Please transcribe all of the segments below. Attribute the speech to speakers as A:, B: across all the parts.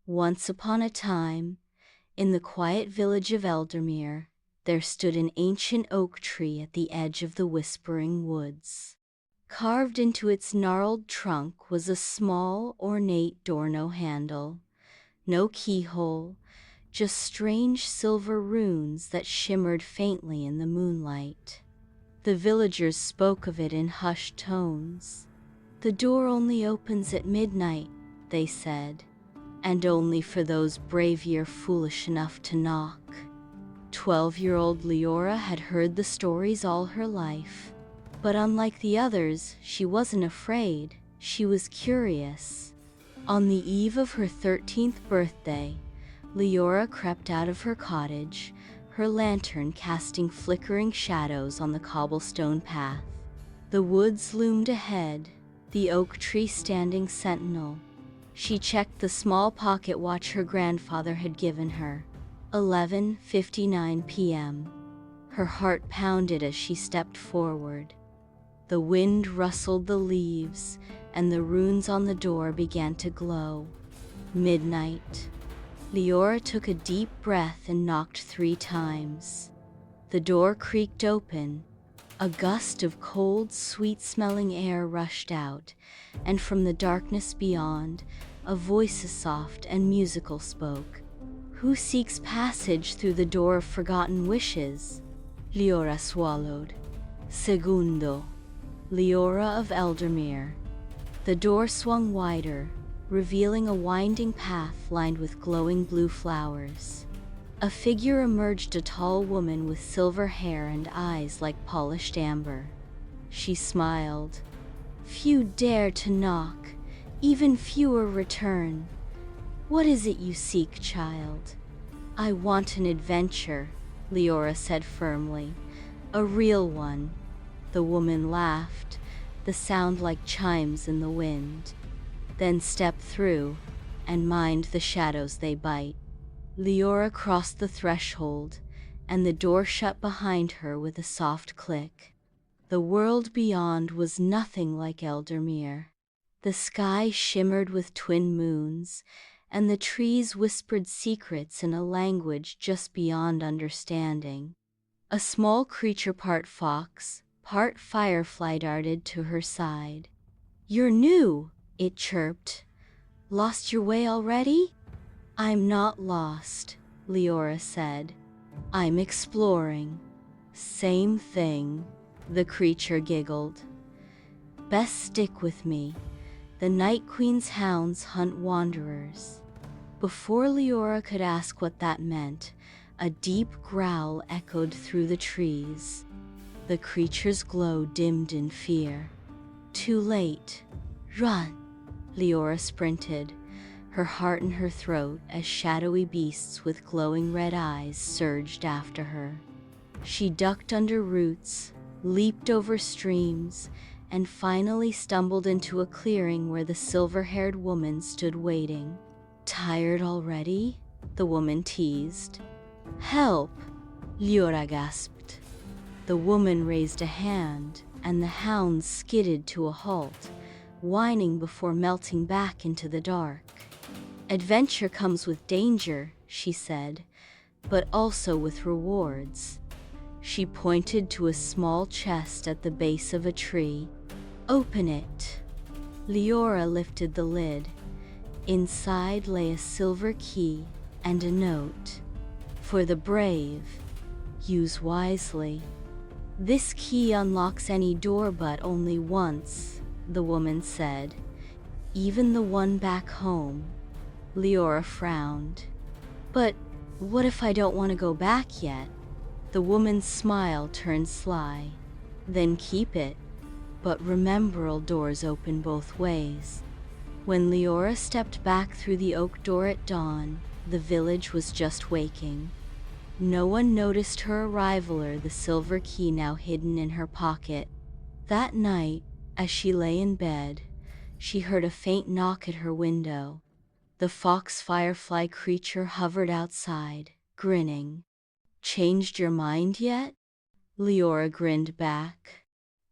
A: Once upon a time, in the quiet village of Eldermere, there stood an ancient oak tree at the edge of the whispering woods. Carved into its gnarled trunk was a small, ornate door, no handle, no keyhole, just strange silver runes that shimmered faintly in the moonlight. The villagers spoke of it in hushed tones. "The door only opens at midnight," they said, "and only for those brave yet foolish enough to knock." 12-year-old Liora had heard the stories all her life. But unlike the others, she wasn't afraid, she was curious. On the eve of her 13th birthday, Liora crept out of her cottage, her lantern casting flickering shadows on the cobblestone path. The woods loomed ahead, the oak tree standing sentinel. She checked the small pocket watch her grandfather had given her. 11:59 p.m. Her heart pounded as she stepped forward. The wind rustled the leaves, and the runes on the door began to glow. Midnight. Liora took a deep breath and knocked 3 times. The door creaked open. A gust of cold, sweet-smelling air rushed out, and from the darkness beyond, a voice soft and musical spoke. "Who seeks passage through the door of forgotten wishes?" Liora swallowed. Segundo. Liora of Eldermere. The door swung wider, revealing a winding path lined with glowing blue flowers. A figure emerged, a tall woman with silver hair and eyes like polished amber. She smiled. "Few dare to knock, even fewer return. What is it you seek, child?" "I want an adventure," Liora said firmly. "A real one." The woman laughed, the sound like chimes in the wind. "Then step through, and mind the shadows they bite." Liora crossed the threshold, and the door shut behind her with a soft click. The world beyond was nothing like Eldermere. The sky shimmered with twin moons, and the trees whispered secrets in a language just beyond understanding. A small creature, part fox, part firefly, darted to her side. "You're new," it chirped. "Lost your way already?" "I'm not lost," Liora said. "I'm exploring." "Same thing," the creature giggled. "Best stick with me. The Night Queen's hounds hunt wanderers." Before Liora could ask what that meant, a deep growl echoed through the trees. The creature's glow dimmed in fear. "Too late. Run!" Liora sprinted, her heart in her throat as shadowy beasts with glowing red eyes surged after her. She ducked under roots, leaped over streams, and finally stumbled into a clearing where the silver-haired woman stood waiting. "Tired already?" the woman teased. "Help!" Liora gasped. The woman raised a hand, and the hounds skidded to a halt, whining before melting back into the dark. "Adventure comes with danger," she said, "but also with rewards." She pointed to a small chest at the base of a tree. "Open it." Liora lifted the lid. Inside lay a silver key and a note. "For the brave. Use wisely. This key unlocks any door, but only once," the woman said. "Even the one back home." Liora frowned. "But what if I don't want to go back yet?" The woman's smile turned sly. "Then keep it. But remember, all doors open both ways." When Liora stepped back through the oak door at dawn, the village was just waking. No one noticed her arrival or the silver key now hidden in her pocket. That night, as she lay in bed, she heard a faint knock at her window. The fox firefly creature hovered outside, grinning. "Changed your mind yet?" Liora grinned back.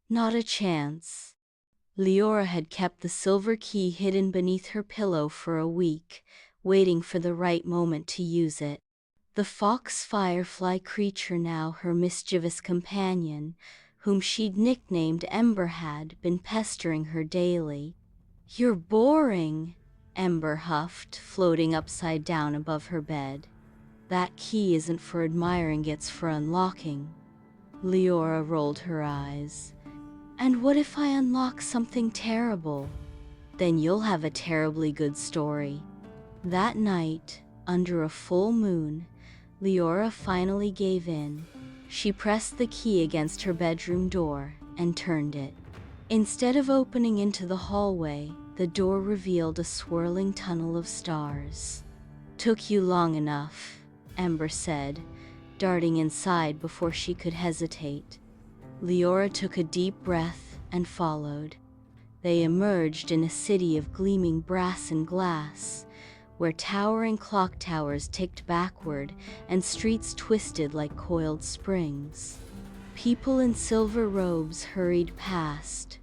A: "Not a chance." Liora had kept the silver key hidden beneath her pillow for a week, waiting for the right moment to use it. The fox firefly creature, now her mischievous companion, whom she'd nicknamed Ember, had been pestering her daily. "You're boring," Ember huffed, floating upside down above her bed. "That key isn't for admiring, it's for unlocking." Liora rolled her eyes. "And what if I unlock something terrible? Then you'll have a terribly good story." That night, under a full moon, Liora finally gave in. She pressed the key against her bedroom door and turned it. Instead of opening into the hallway, the door revealed a swirling tunnel of stars. "Took you long enough," Ember said, darting inside before she could hesitate. Liora took a deep breath and followed. They emerged in a city of gleaming brass and glass, where towering clock towers ticked backward and streets twisted like coiled springs. People in silver robes hurried past,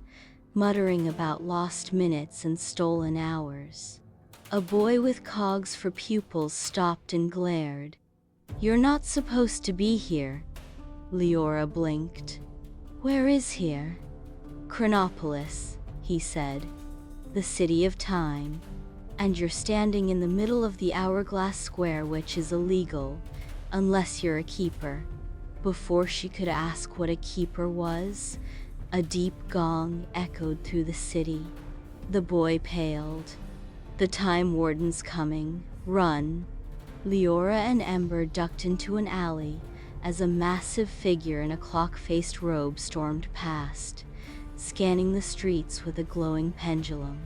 A: muttering about lost minutes and stolen hours. A boy with cogs for pupils stopped and glared. "You're not supposed to be here." Liora blinked. "Where is here?" "Chronopolis," he said. "The city of time. And you're standing in the middle of the hourglass square, which is illegal, unless you're a keeper." Before she could ask what a keeper was, a deep gong echoed through the city. The boy paled. "The Time Warden's coming. Run." Liora and Ember ducked into an alley as a massive figure in a clock-faced robe stormed past, scanning the streets with a glowing pendulum.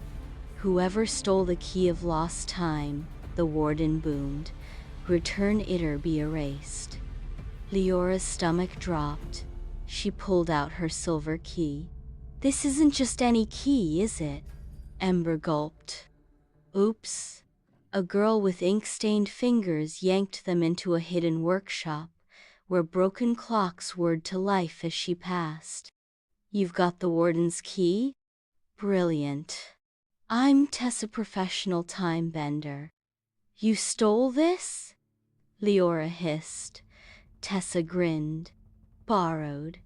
A: "Whoever stole the key of lost time," the warden boomed, "return it or be erased." Leora's stomach dropped. She pulled out her silver key. "This isn't just any key, is it?" Ember gulped. "Oops." A girl with ink-stained fingers yanked them into a hidden workshop, where broken clocks whirred to life as she passed. "You've got the warden's key? Brilliant. I'm Tessa, professional time bender." "You stole this?" Liora hissed. Tessa grinned. "Borrowed.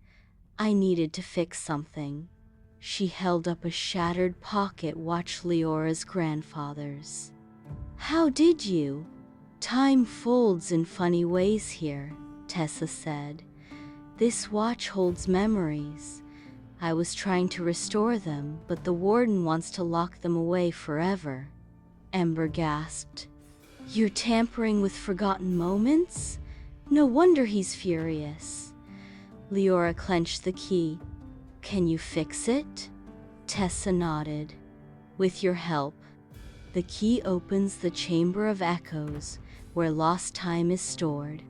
A: I needed to fix something." She held up a shattered pocket watch, Leora's grandfather's. "How did you?" "Time folds in funny ways here," Tessa said. "This watch holds memories. I was trying to restore them, but the warden wants to lock them away forever." Ember gasped. "You're tampering with forgotten moments? No wonder he's furious." Liora clenched the key. "Can you fix it?" Tessa nodded. "With your help." The key opens the Chamber of Echoes, where lost time is stored.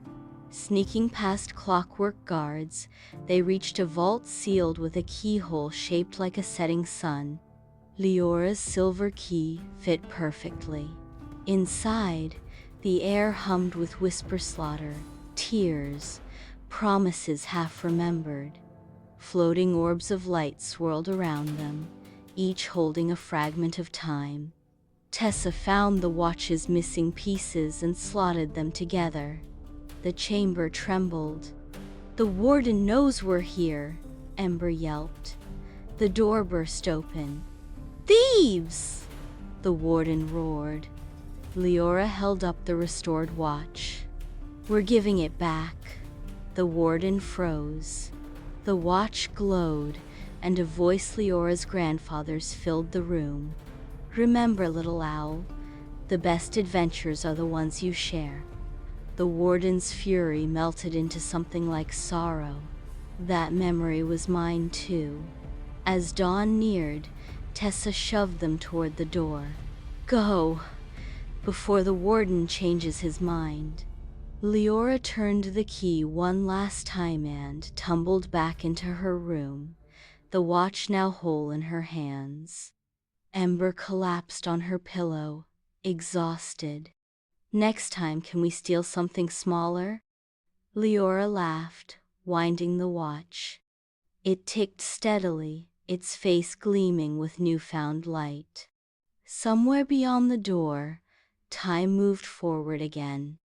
A: Sneaking past clockwork guards, they reached a vault sealed with a keyhole shaped like a setting sun. Leora's silver key fit perfectly. Inside, the air hummed with whisper slaughter, tears, promises half remembered. Floating orbs of light swirled around them, each holding a fragment of time. Tessa found the watch's missing pieces and slotted them together. The chamber trembled. "The warden knows we're here," Ember yelped. The door burst open. "Thieves!" the warden roared. Liora held up the restored watch. "We're giving it back." The warden froze. The watch glowed, and a voice Leora's grandfather's filled the room. "Remember, little owl, the best adventures are the ones you share." The warden's fury melted into something like sorrow. "That memory was mine too." As dawn neared, Tessa shoved them toward the door. "Go, before the warden changes his mind." Liora turned the key one last time and tumbled back into her room, the watch now whole in her hands. Ember collapsed on her pillow, exhausted. "Next time, can we steal something smaller?" Liora laughed, winding the watch. It ticked steadily, its face gleaming with newfound light. Somewhere beyond the door, Time moved forward again.